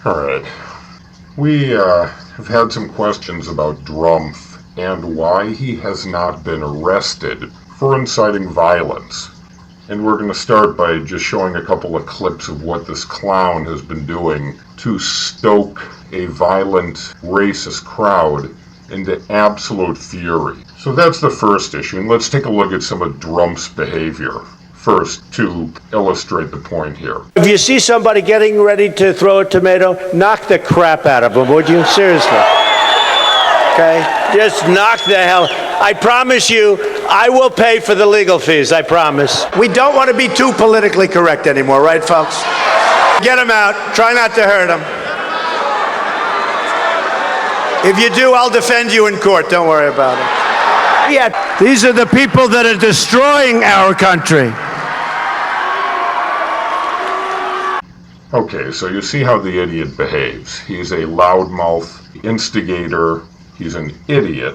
All right. We have had some questions about Drumpf and why he has not been arrested for inciting violence. And we're going to start by just showing a couple of clips of what this clown has been doing to stoke a violent, racist crowd into absolute fury. So that's the first issue, and let's take a look at some of Drumpf's behavior first to illustrate the point here. If you see somebody getting ready to throw a tomato, knock the crap out of them, would you? Seriously. Okay? Just knock the hell. I promise you, I will pay for the legal fees, I promise. We don't want to be too politically correct anymore, right, folks? Get them out. Try not to hurt them. If you do, I'll defend you in court. Don't worry about it. Yeah, these are the people that are destroying our country. Okay, so you see how the idiot behaves. He's a loudmouth instigator, he's an idiot,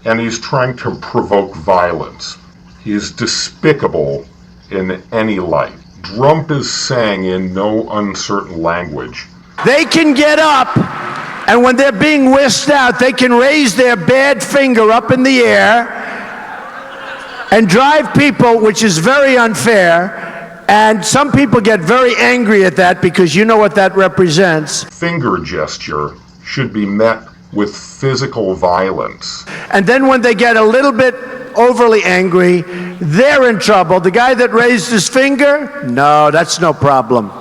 and he's trying to provoke violence. He's despicable in any light. Drumpf is saying in no uncertain language, they can get up, and when they're being whisked out, they can raise their bad finger up in the air and drive people, which is very unfair. And some people get very angry at that because you know what that represents. Finger gesture should be met with physical violence. And then when they get a little bit overly angry, they're in trouble. The guy that raised his finger, no, that's no problem.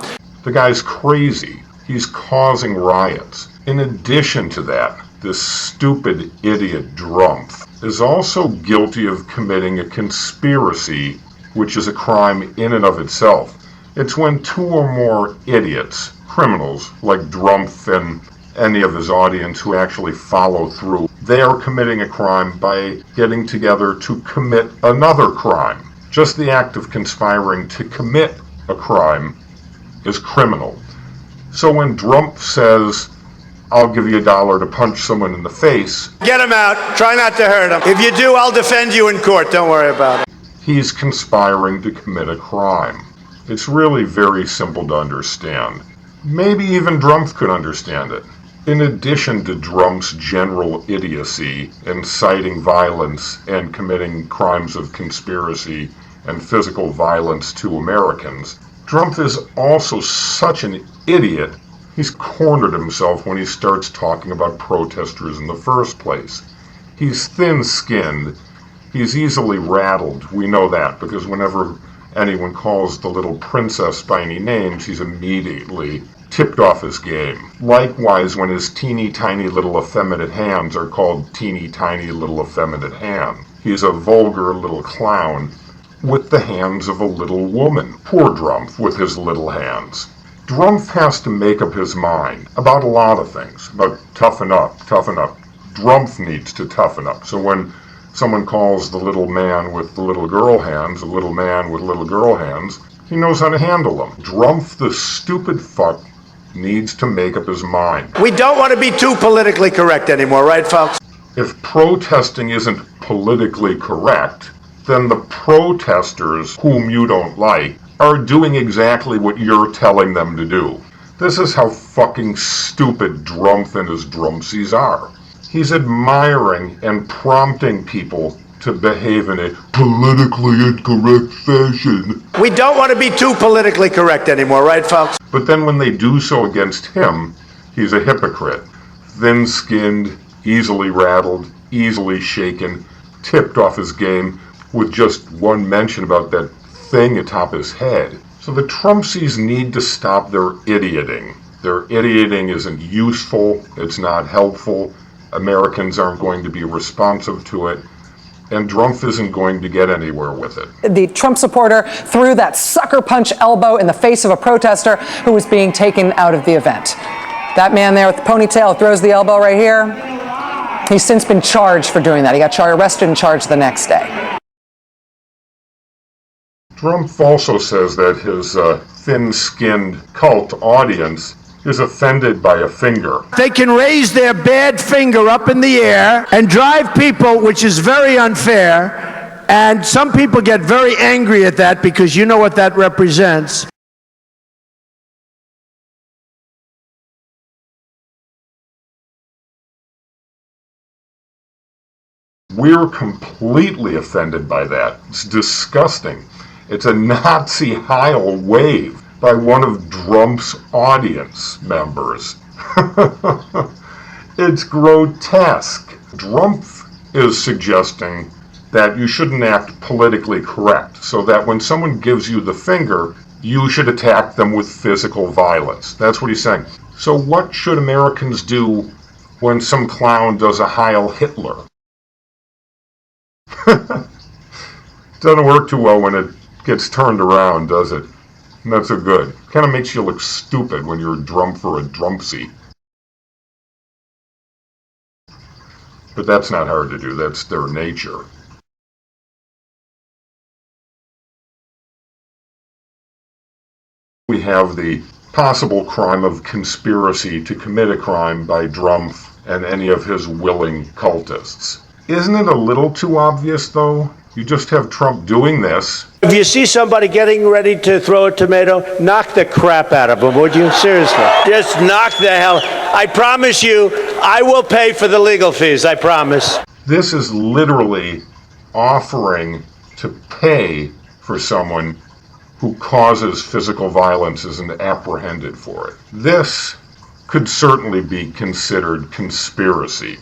The guy's crazy. He's causing riots. In addition to that, this stupid idiot Drumpf is also guilty of committing a conspiracy, which is a crime in and of itself. It's when two or more idiots, criminals like Drumpf and any of his audience who actually follow through, they are committing a crime by getting together to commit another crime. Just the act of conspiring to commit a crime is criminal. So when Drumpf says, I'll give you $1 to punch someone in the face, get him out. Try not to hurt him. If you do, I'll defend you in court. Don't worry about it. He's conspiring to commit a crime. It's really very simple to understand. Maybe even Drumpf could understand it. In addition to Drumpf's general idiocy, inciting violence and committing crimes of conspiracy and physical violence to Americans, Drumpf is also such an idiot, he's cornered himself when he starts talking about protesters in the first place. He's thin-skinned. He's easily rattled. We know that because whenever anyone calls the little princess by any names, he's immediately tipped off his game. Likewise, when his teeny tiny little effeminate hands are called teeny tiny little effeminate hand. He's a vulgar little clown with the hands of a little woman. Poor Drumpf with his little hands. Drumpf has to make up his mind about a lot of things, about toughen up, toughen up. Drumpf needs to toughen up. So when someone calls the little man with the little girl hands a little man with little girl hands, he knows how to handle them. Drumpf, the stupid fuck, needs to make up his mind. We don't want to be too politically correct anymore, right, folks? If protesting isn't politically correct, then the protesters whom you don't like are doing exactly what you're telling them to do. This is how fucking stupid Drumpf and his Drumpsies are. He's admiring and prompting people to behave in a politically incorrect fashion. We don't want to be too politically correct anymore, right, folks? But then when they do so against him, he's a hypocrite. Thin-skinned, easily rattled, easily shaken, tipped off his game with just one mention about that thing atop his head. So the Trumpsies need to stop their idioting. Their idioting isn't useful, it's not helpful. Americans aren't going to be responsive to it, and Drumpf isn't going to get anywhere with it. The Trump supporter threw that sucker punch elbow in the face of a protester who was being taken out of the event. That man there with the ponytail throws the elbow right here. He's since been charged for doing that. He got arrested and charged the next day. Drumpf also says that his thin-skinned cult audience is offended by a finger. They can raise their bad finger up in the air and drive people, which is very unfair. And some people get very angry at that because you know what that represents. We're completely offended by that. It's disgusting. It's a Nazi Heil wave by one of Drumpf's audience members. It's grotesque. Drumpf is suggesting that you shouldn't act politically correct, so that when someone gives you the finger, you should attack them with physical violence. That's what he's saying. So what should Americans do when some clown does a Heil Hitler? Doesn't work too well when it gets turned around, does it? Not so good. Kind of makes you look stupid when you're a Drumpf or a Drumpsy. But that's not hard to do. That's their nature. We have the possible crime of conspiracy to commit a crime by Drumpf and any of his willing cultists. Isn't it a little too obvious, though? You just have Trump doing this. If you see somebody getting ready to throw a tomato, knock the crap out of them, would you? Seriously. Just knock the hell. I promise you, I will pay for the legal fees, I promise. This is literally offering to pay for someone who causes physical violence isn't apprehended for it. This could certainly be considered conspiracy.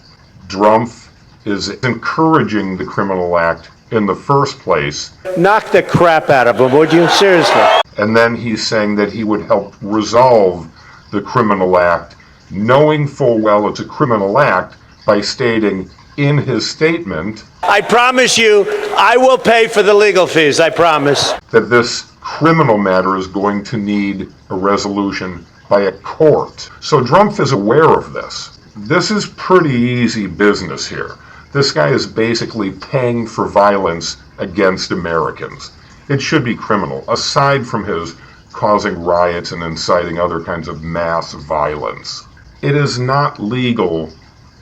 Drumpf is encouraging the criminal act in the first place. Knock the crap out of them, would you? Seriously. And then he's saying that he would help resolve the criminal act, knowing full well it's a criminal act, by stating in his statement, I promise you, I will pay for the legal fees, I promise. That this criminal matter is going to need a resolution by a court. So Drumpf is aware of this. This is pretty easy business here. This guy is basically paying for violence against Americans. It should be criminal, aside from his causing riots and inciting other kinds of mass violence. It is not legal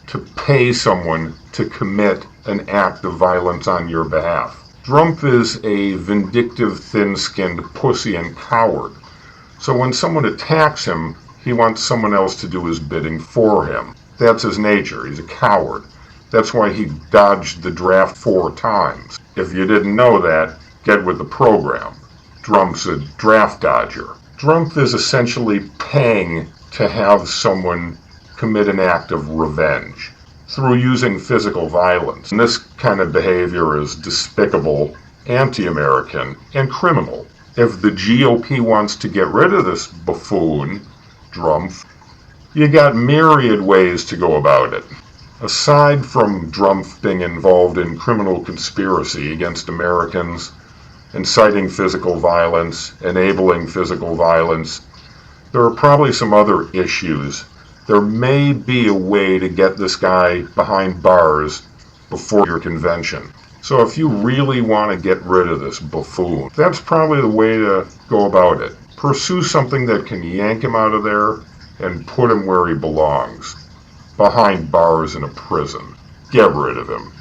to pay someone to commit an act of violence on your behalf. Drumpf is a vindictive, thin-skinned pussy and coward. So when someone attacks him, he wants someone else to do his bidding for him. That's his nature. He's a coward. That's why he dodged the draft 4 times. If you didn't know that, get with the program. Drumpf's a draft dodger. Drumpf is essentially paying to have someone commit an act of revenge through using physical violence. And this kind of behavior is despicable, anti-American, and criminal. If the GOP wants to get rid of this buffoon, Drumpf, you got myriad ways to go about it. Aside from Drumpf being involved in criminal conspiracy against Americans, inciting physical violence, enabling physical violence, there are probably some other issues. There may be a way to get this guy behind bars before your convention. So if you really want to get rid of this buffoon, that's probably the way to go about it. Pursue something that can yank him out of there and put him where he belongs. Behind bars in a prison. Get rid of him.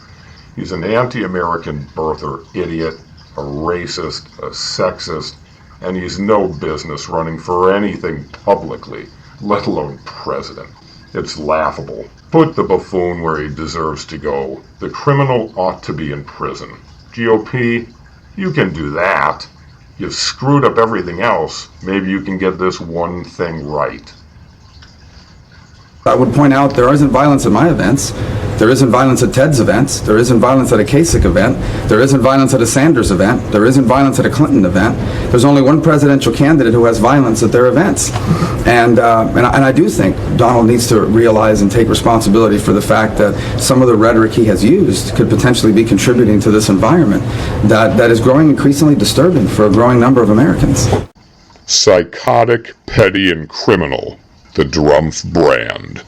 He's an anti-American birther, idiot, a racist, a sexist, and he's no business running for anything publicly, let alone president. It's laughable. Put the buffoon where he deserves to go. The criminal ought to be in prison. GOP, you can do that. You've screwed up everything else. Maybe you can get this one thing right. I would point out there isn't violence at my events. There isn't violence at Ted's events. There isn't violence at a Kasich event. There isn't violence at a Sanders event. There isn't violence at a Clinton event. There's only one presidential candidate who has violence at their events. And I do think Donald needs to realize and take responsibility for the fact that some of the rhetoric he has used could potentially be contributing to this environment that is growing increasingly disturbing for a growing number of Americans. Psychotic, petty, and criminal. The Drumpf brand.